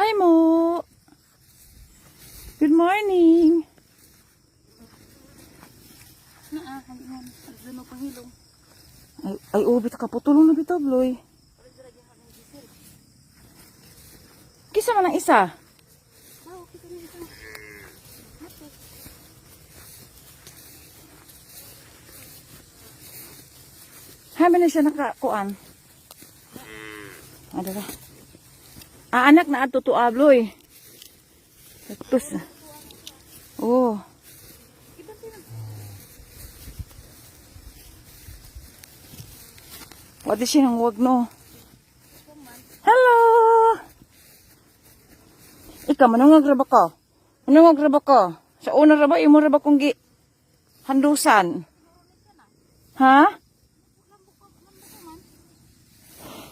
Hi mo. Good morning. Ay, ubit ka po. Tulong na bitaw, Bloy. Kisa man ang isa. Hamin na siya nakakuan. Ada lah. Anak na ato to Bloy. Tus. Oh. What is siya ng wag no? Hello. Ikaw manungag ra ba ka? Manungag ra ba ka? Sa una ra ba imo ra ba kung gi handusan? Ha?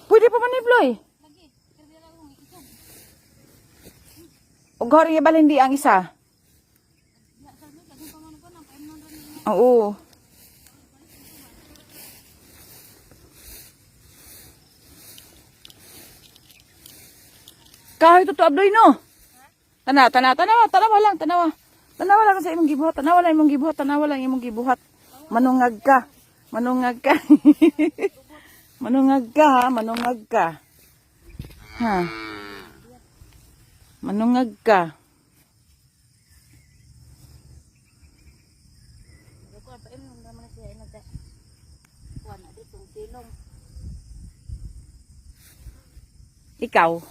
Pwede pa man ni Bloy. Ug hari balindi ang isa. Oo. Kahoy to Bloy no. Tanawa lang. Tanawa lang sa imong gibuhat. Tanawa lang imong gibuhat. Manungag ka. Manungag ka ha, manungag ka. Ha. Manungag ka. Ikaw,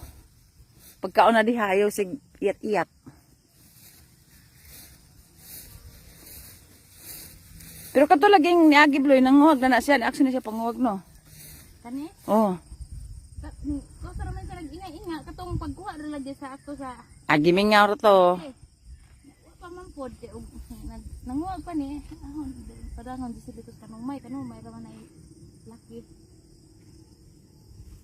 pagkaon na diha ayaw sig iyat-iyat. Pero kato laging niagi Bloy nanguwag na siya, action na siya panguwag no. Kani? Oh. Ko sa raman sa nag-inga katong pagkuha ra lang sa ako sa Agiming nga ro to. wa pa man pod nanguwag pa ni. Padangon di sila kanong may ra man ay laki.